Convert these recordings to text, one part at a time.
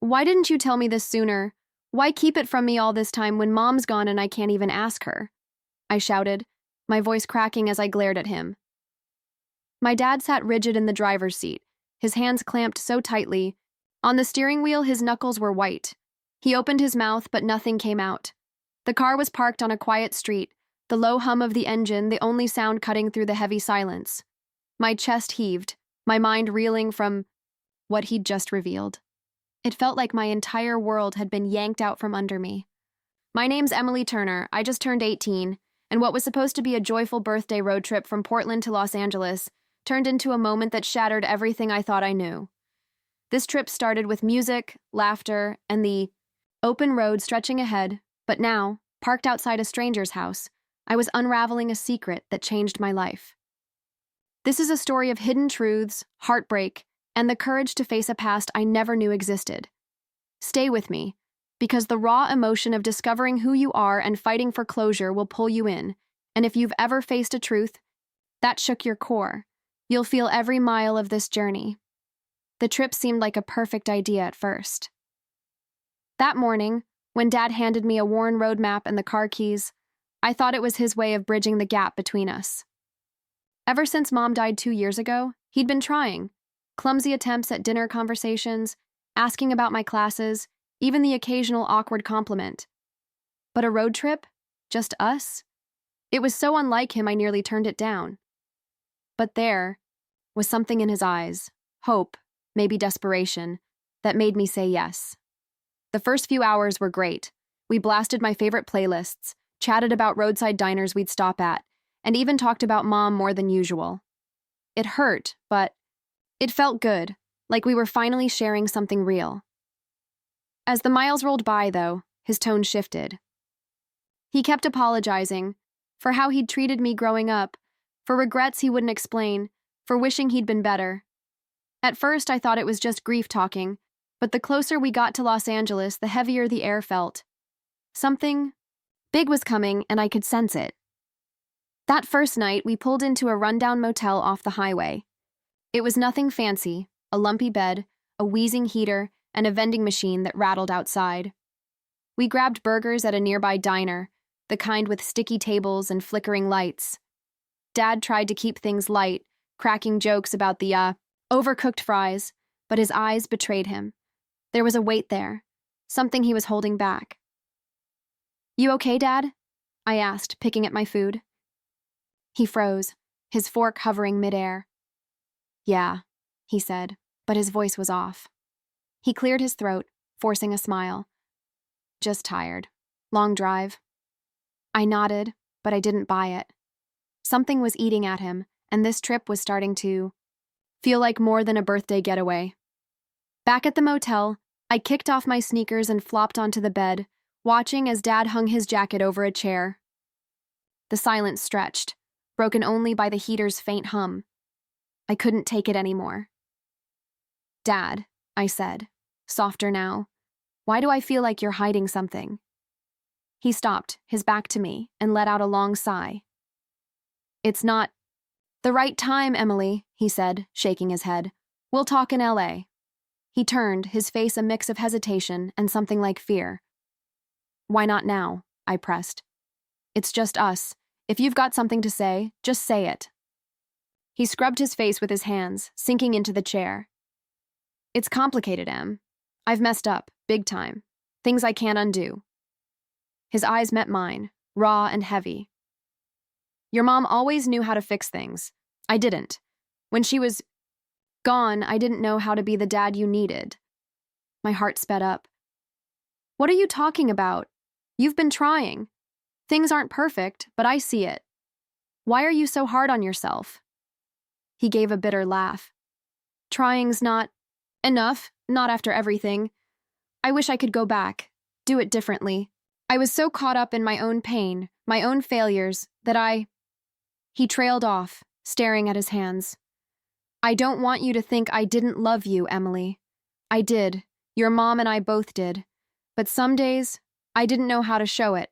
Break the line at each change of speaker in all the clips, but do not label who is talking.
Why didn't you tell me this sooner? Why keep it from me all this time when Mom's gone and I can't even ask her? I shouted, my voice cracking as I glared at him. My dad sat rigid in the driver's seat, his hands clamped so tightly. On the steering wheel, his knuckles were white. He opened his mouth, but nothing came out. The car was parked on a quiet street, the low hum of the engine the only sound cutting through the heavy silence. My chest heaved, my mind reeling from what he'd just revealed. It felt like my entire world had been yanked out from under me. My name's Emily Turner. I just turned 18, and what was supposed to be a joyful birthday road trip from Portland to Los Angeles turned into a moment that shattered everything I thought I knew. This trip started with music, laughter, and the open road stretching ahead, but now, parked outside a stranger's house, I was unraveling a secret that changed my life. This is a story of hidden truths, heartbreak, and the courage to face a past I never knew existed. Stay with me, because the raw emotion of discovering who you are and fighting for closure will pull you in, and if you've ever faced a truth that shook your core, you'll feel every mile of this journey. The trip seemed like a perfect idea at first. That morning, when Dad handed me a worn road map and the car keys, I thought it was his way of bridging the gap between us. Ever since Mom died 2 years ago, he'd been trying. Clumsy attempts at dinner conversations, asking about my classes, even the occasional awkward compliment. But a road trip? Just us? It was so unlike him I nearly turned it down. But there was something in his eyes, hope, maybe desperation, that made me say yes. The first few hours were great. We blasted my favorite playlists, chatted about roadside diners we'd stop at, and even talked about Mom more than usual. It hurt, but it felt good, like we were finally sharing something real. As the miles rolled by, though, his tone shifted. He kept apologizing for how he'd treated me growing up, for regrets he wouldn't explain, for wishing he'd been better. At first, I thought it was just grief talking, but the closer we got to Los Angeles, the heavier the air felt. Something big was coming, and I could sense it. That first night, we pulled into a rundown motel off the highway. It was nothing fancy, a lumpy bed, a wheezing heater, and a vending machine that rattled outside. We grabbed burgers at a nearby diner, the kind with sticky tables and flickering lights. Dad tried to keep things light, cracking jokes about the overcooked fries, but his eyes betrayed him. There was a weight there, something he was holding back. "You okay, Dad?" I asked, picking at my food. He froze, his fork hovering midair. "Yeah," he said, but his voice was off. He cleared his throat, forcing a smile. "Just tired. Long drive." I nodded, but I didn't buy it. Something was eating at him, and this trip was starting to feel like more than a birthday getaway. Back at the motel, I kicked off my sneakers and flopped onto the bed, watching as Dad hung his jacket over a chair. The silence stretched, broken only by the heater's faint hum. I couldn't take it anymore. "Dad," I said, softer now, "why do I feel like you're hiding something?" He stopped, his back to me, and let out a long sigh. "It's not the right time, Emily," he said, shaking his head. "We'll talk in LA." He turned, his face a mix of hesitation and something like fear. "Why not now?" I pressed. "It's just us. If you've got something to say, just say it." He scrubbed his face with his hands, sinking into the chair. "It's complicated, Em. I've messed up, big time. Things I can't undo." His eyes met mine, raw and heavy. "Your mom always knew how to fix things. I didn't. When she was gone, I didn't know how to be the dad you needed." My heart sped up. "What are you talking about? You've been trying. Things aren't perfect, but I see it. Why are you so hard on yourself?" He gave a bitter laugh. "Trying's not enough, not after everything. I wish I could go back, do it differently. I was so caught up in my own pain, my own failures, that He trailed off, staring at his hands. "I don't want you to think I didn't love you, Emily. I did. Your mom and I both did. But some days, I didn't know how to show it."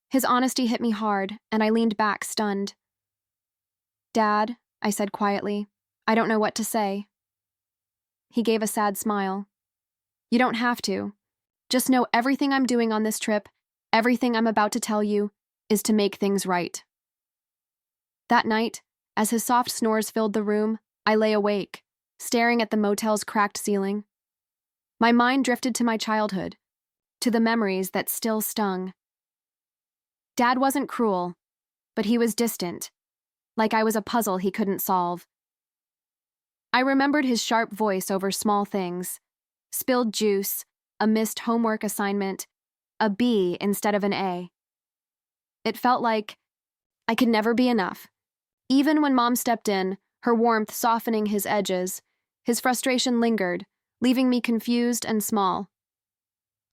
His honesty hit me hard, and I leaned back, stunned. "Dad," I said quietly, "I don't know what to say." He gave a sad smile. You don't have to. Just know everything I'm doing on this trip, everything I'm about to tell you, is to make things right. That night, as his soft snores filled the room, I lay awake, staring at the motel's cracked ceiling. My mind drifted to my childhood, to the memories that still stung. Dad wasn't cruel, but he was distant, like I was a puzzle he couldn't solve. I remembered his sharp voice over small things: spilled juice, a missed homework assignment, a B instead of an A. It felt like I could never be enough. Even when Mom stepped in, her warmth softening his edges, his frustration lingered, leaving me confused and small.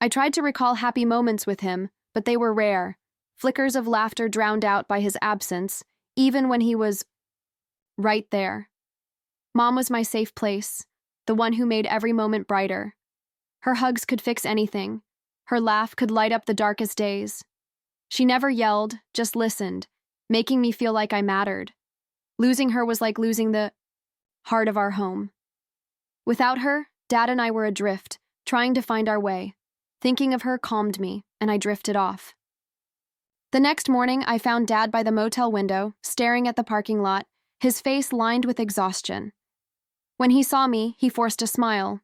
I tried to recall happy moments with him, but they were rare, flickers of laughter drowned out by his absence, even when he was right there. Mom was my safe place, the one who made every moment brighter. Her hugs could fix anything. Her laugh could light up the darkest days. She never yelled, just listened, making me feel like I mattered. Losing her was like losing the heart of our home. Without her, Dad and I were adrift, trying to find our way. Thinking of her calmed me, and I drifted off. The next morning, I found Dad by the motel window, staring at the parking lot, his face lined with exhaustion. When he saw me, he forced a smile.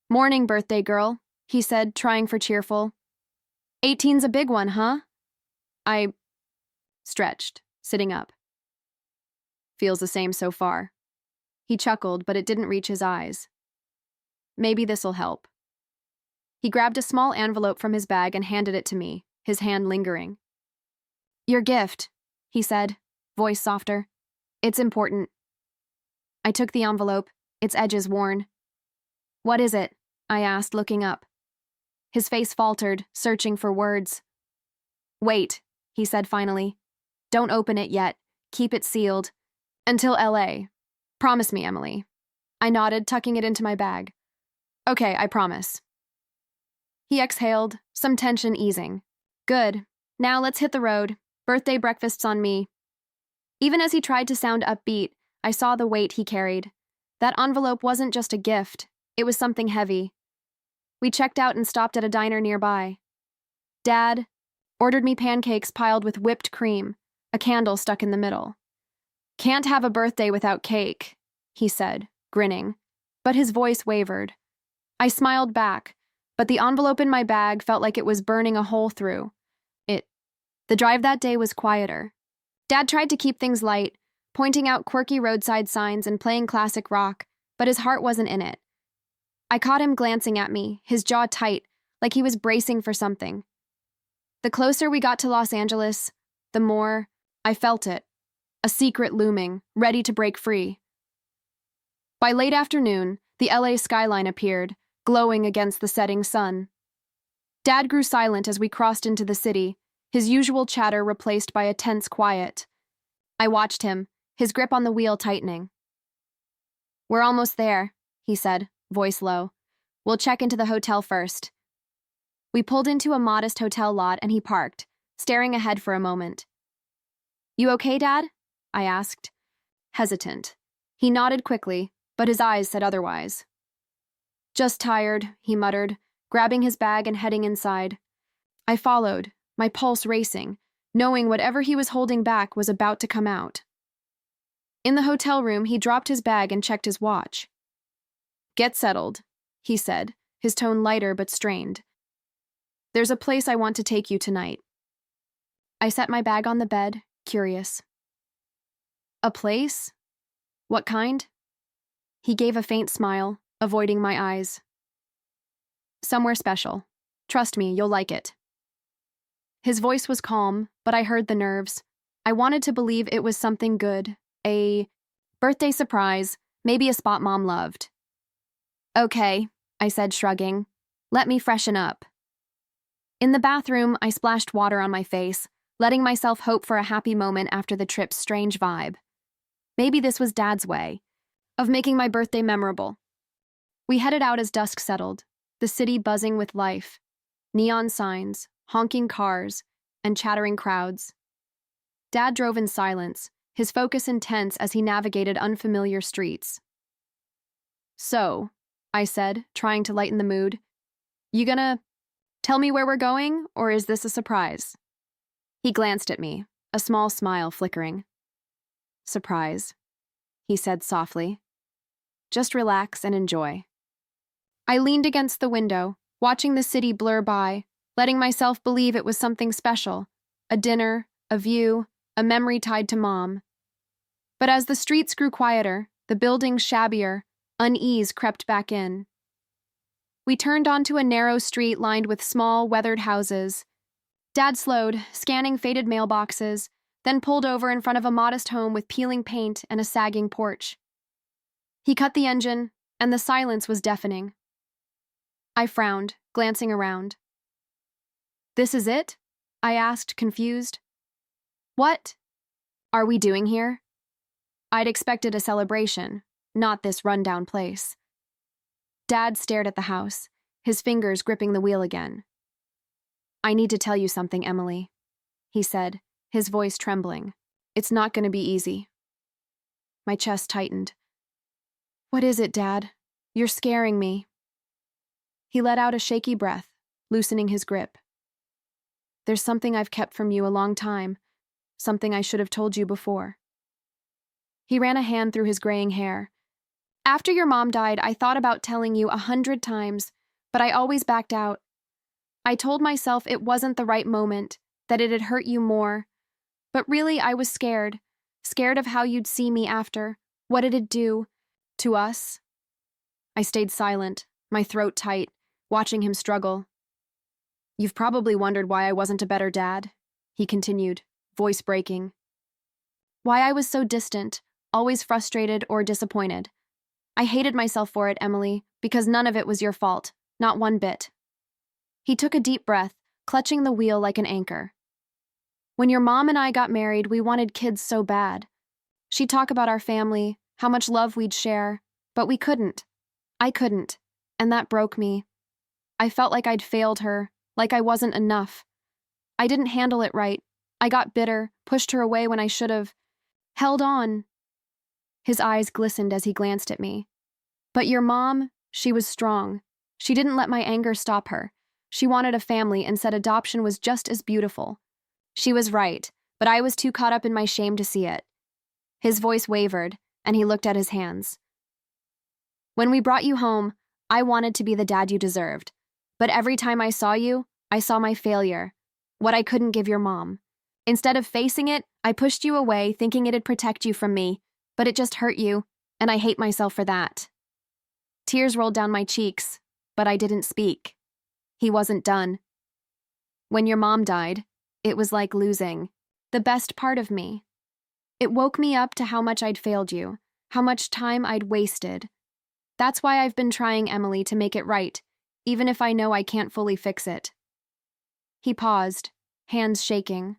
"Morning, birthday girl," he said, trying for cheerful. "18's a big one, huh?" I stretched, sitting up. "Feels the same so far." He chuckled, but it didn't reach his eyes. "Maybe this'll help." He grabbed a small envelope from his bag and handed it to me, his hand lingering. "Your gift," he said, voice softer. "It's important." I took the envelope, its edges worn. "What is it?" I asked, looking up. His face faltered, searching for words. "Wait," he said finally. "Don't open it yet. Keep it sealed. Until LA. Promise me, Emily." I nodded, tucking it into my bag. "Okay, I promise." He exhaled, some tension easing. "Good. Now let's hit the road. Birthday breakfast's on me." Even as he tried to sound upbeat, I saw the weight he carried. That envelope wasn't just a gift, it was something heavy. We checked out and stopped at a diner nearby. Dad ordered me pancakes piled with whipped cream, a candle stuck in the middle. "Can't have a birthday without cake," he said, grinning, but his voice wavered. I smiled back, but the envelope in my bag felt like it was burning a hole through. The drive that day was quieter. Dad tried to keep things light, pointing out quirky roadside signs and playing classic rock, but his heart wasn't in it. I caught him glancing at me, his jaw tight, like he was bracing for something. The closer we got to Los Angeles, the more I felt it, a secret looming, ready to break free. By late afternoon, the LA skyline appeared, glowing against the setting sun. Dad grew silent as we crossed into the city, his usual chatter replaced by a tense quiet. I watched him, his grip on the wheel tightening. "We're almost there," he said, voice low. "We'll check into the hotel first." We pulled into a modest hotel lot and he parked, staring ahead for a moment. "You okay, Dad?" I asked, hesitant. He nodded quickly, but his eyes said otherwise. "Just tired," he muttered, grabbing his bag and heading inside. I followed, my pulse racing, knowing whatever he was holding back was about to come out. In the hotel room, he dropped his bag and checked his watch. "Get settled," he said, his tone lighter but strained. "There's a place I want to take you tonight." I set my bag on the bed, curious. "A place? What kind?" He gave a faint smile, avoiding my eyes. "Somewhere special. Trust me, you'll like it." His voice was calm, but I heard the nerves. I wanted to believe it was something good, a birthday surprise, maybe a spot Mom loved. "Okay," I said, shrugging. "Let me freshen up." In the bathroom, I splashed water on my face, letting myself hope for a happy moment after the trip's strange vibe. Maybe this was Dad's way of making my birthday memorable. We headed out as dusk settled, the city buzzing with life. Neon signs, honking cars, and chattering crowds. Dad drove in silence, his focus intense as he navigated unfamiliar streets. "So," I said, trying to lighten the mood. You gonna tell me where we're going, or is this a surprise? He glanced at me, a small smile flickering. Surprise, he said softly. Just relax and enjoy. I leaned against the window, watching the city blur by, letting myself believe it was something special, a dinner, a view, a memory tied to Mom. But as the streets grew quieter, the buildings shabbier, unease crept back in. We turned onto a narrow street lined with small, weathered houses. Dad slowed, scanning faded mailboxes, then pulled over in front of a modest home with peeling paint and a sagging porch. He cut the engine, and the silence was deafening. I frowned, glancing around. This is it? I asked, confused. What are we doing here? I'd expected a celebration, not this rundown place. Dad stared at the house, his fingers gripping the wheel again. I need to tell you something, Emily, he said, his voice trembling. It's not going to be easy. My chest tightened. What is it, Dad? You're scaring me. He let out a shaky breath, loosening his grip. There's something I've kept from you a long time, something I should have told you before. He ran a hand through his graying hair. After your mom died, I thought about telling you 100 times, but I always backed out. I told myself it wasn't the right moment, that it'd hurt you more. But really, I was scared of how you'd see me after, what it'd do to us. I stayed silent, my throat tight, watching him struggle. You've probably wondered why I wasn't a better dad, he continued, voice breaking. Why I was so distant, always frustrated or disappointed. I hated myself for it, Emily, because none of it was your fault, not one bit. He took a deep breath, clutching the wheel like an anchor. When your mom and I got married, we wanted kids so bad. She'd talk about our family, how much love we'd share, but we couldn't. I couldn't, and that broke me. I felt like I'd failed her, like I wasn't enough. I didn't handle it right. I got bitter, pushed her away when I should have. Held on. His eyes glistened as he glanced at me. But your mom, she was strong. She didn't let my anger stop her. She wanted a family and said adoption was just as beautiful. She was right, but I was too caught up in my shame to see it. His voice wavered, and he looked at his hands. When we brought you home, I wanted to be the dad you deserved. But every time I saw you, I saw my failure, what I couldn't give your mom. Instead of facing it, I pushed you away, thinking it'd protect you from me, but it just hurt you, and I hate myself for that. Tears rolled down my cheeks, but I didn't speak. He wasn't done. When your mom died, it was like losing the best part of me. It woke me up to how much I'd failed you, how much time I'd wasted. That's why I've been trying, Emily, to make it right, even if I know I can't fully fix it. He paused, hands shaking.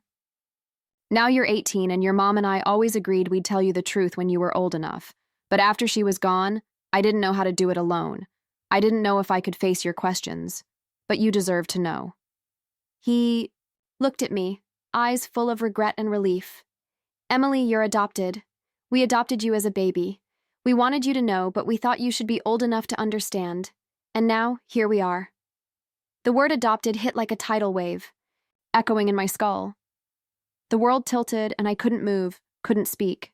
Now you're 18, and your mom and I always agreed we'd tell you the truth when you were old enough. But after she was gone, I didn't know how to do it alone. I didn't know if I could face your questions. But you deserve to know. He looked at me, eyes full of regret and relief. Emily, you're adopted. We adopted you as a baby. We wanted you to know, but we thought you should be old enough to understand. And now, here we are. The word adopted hit like a tidal wave, echoing in my skull. The world tilted, and I couldn't move, couldn't speak.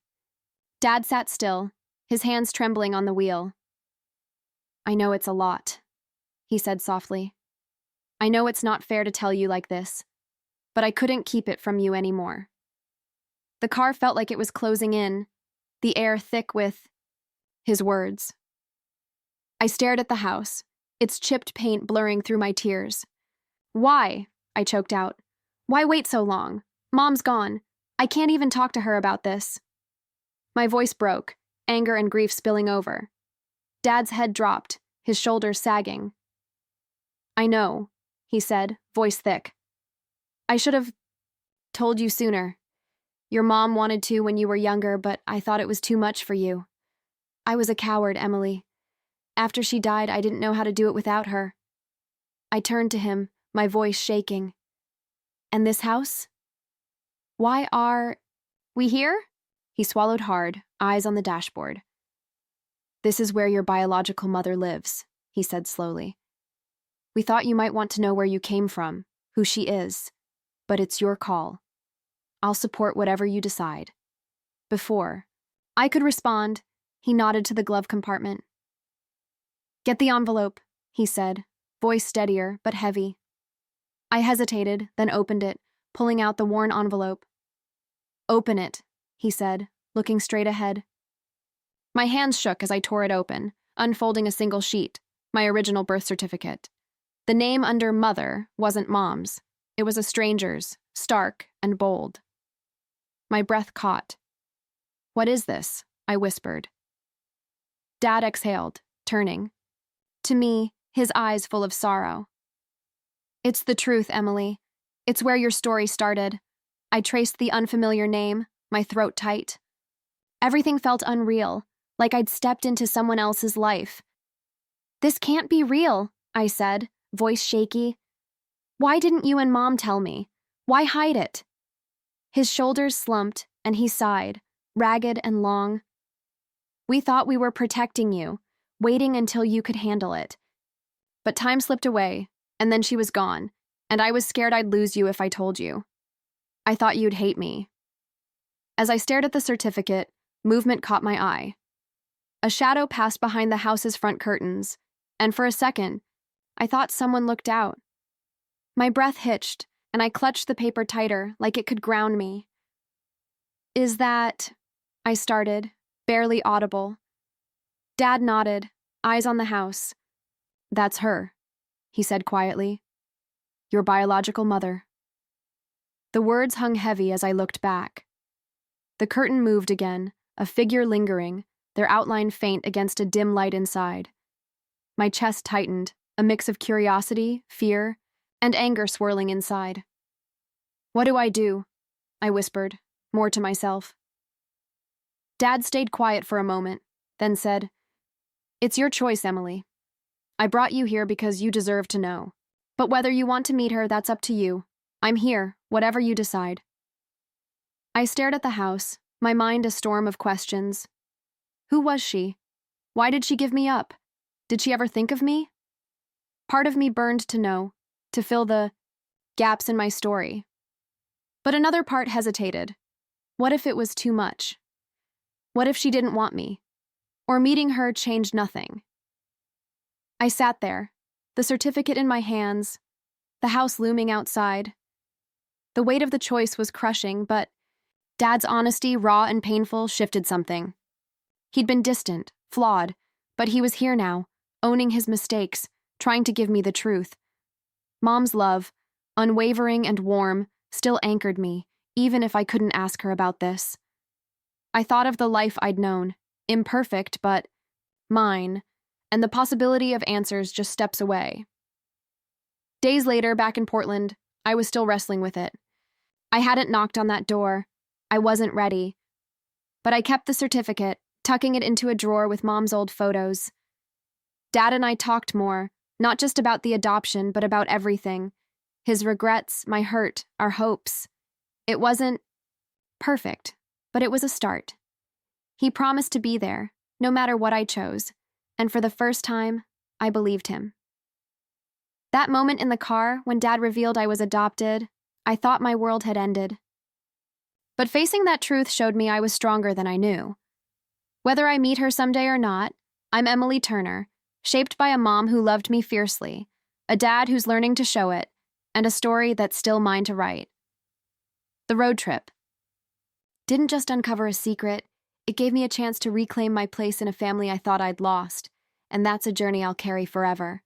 Dad sat still, his hands trembling on the wheel. I know it's a lot, he said softly. I know it's not fair to tell you like this, but I couldn't keep it from you anymore. The car felt like it was closing in, the air thick with his words. I stared at the house, its chipped paint blurring through my tears. Why? I choked out. Why wait so long? Mom's gone. I can't even talk to her about this. My voice broke, anger and grief spilling over. Dad's head dropped, his shoulders sagging. I know, he said, voice thick. I should have told you sooner. Your mom wanted to when you were younger, but I thought it was too much for you. I was a coward, Emily. After she died, I didn't know how to do it without her. I turned to him, my voice shaking. And this house? Why are we here? He swallowed hard, eyes on the dashboard. This is where your biological mother lives. he said slowly. We thought you might want to know where you came from, who she is, but it's your call. I'll support whatever you decide. Before I could respond, he nodded to the glove compartment. Get the envelope, he said, voice steadier but heavy. I hesitated, then opened it, pulling out the worn envelope. Open it, he said, looking straight ahead. My hands shook as I tore it open, unfolding a single sheet, my original birth certificate. The name under Mother wasn't Mom's. It was a stranger's, stark and bold. My breath caught. What is this? I whispered. Dad exhaled, turning. To me, his eyes full of sorrow. It's the truth, Emily. It's where your story started. I traced the unfamiliar name, my throat tight. Everything felt unreal, like I'd stepped into someone else's life. This can't be real, I said, voice shaky. Why didn't you and Mom tell me? Why hide it? His shoulders slumped, and he sighed, ragged and long. We thought we were protecting you, waiting until you could handle it. But time slipped away, and then she was gone, and I was scared I'd lose you if I told you. I thought you'd hate me. As I stared at the certificate, movement caught my eye. A shadow passed behind the house's front curtains, and for a second, I thought someone looked out. My breath hitched, and I clutched the paper tighter, like it could ground me. Is that... I started, barely audible. Dad nodded, eyes on the house. That's her, he said quietly. Your biological mother. The words hung heavy as I looked back. The curtain moved again, a figure lingering, their outline faint against a dim light inside. My chest tightened, a mix of curiosity, fear, and anger swirling inside. What do? I whispered, more to myself. Dad stayed quiet for a moment, then said, It's your choice, Emily. I brought you here because you deserve to know. But whether you want to meet her, that's up to you. I'm here, whatever you decide. I stared at the house, my mind a storm of questions. Who was she? Why did she give me up? Did she ever think of me? Part of me burned to know, to fill the gaps in my story. But another part hesitated. What if it was too much? What if she didn't want me? Or meeting her changed nothing? I sat there, the certificate in my hands, the house looming outside. The weight of the choice was crushing, but Dad's honesty, raw and painful, shifted something. He'd been distant, flawed, but he was here now, owning his mistakes, trying to give me the truth. Mom's love, unwavering and warm, still anchored me, even if I couldn't ask her about this. I thought of the life I'd known, imperfect, but mine, and the possibility of answers just steps away. Days later, back in Portland, I was still wrestling with it. I hadn't knocked on that door. I wasn't ready. But I kept the certificate, tucking it into a drawer with Mom's old photos. Dad and I talked more, not just about the adoption, but about everything. His regrets, my hurt, our hopes. It wasn't perfect, but it was a start. He promised to be there, no matter what I chose, and for the first time, I believed him. That moment in the car, when Dad revealed I was adopted, I thought my world had ended. But facing that truth showed me I was stronger than I knew. Whether I meet her someday or not, I'm Emily Turner, shaped by a mom who loved me fiercely, a dad who's learning to show it, and a story that's still mine to write. The road trip didn't just uncover a secret, it gave me a chance to reclaim my place in a family I thought I'd lost, and that's a journey I'll carry forever.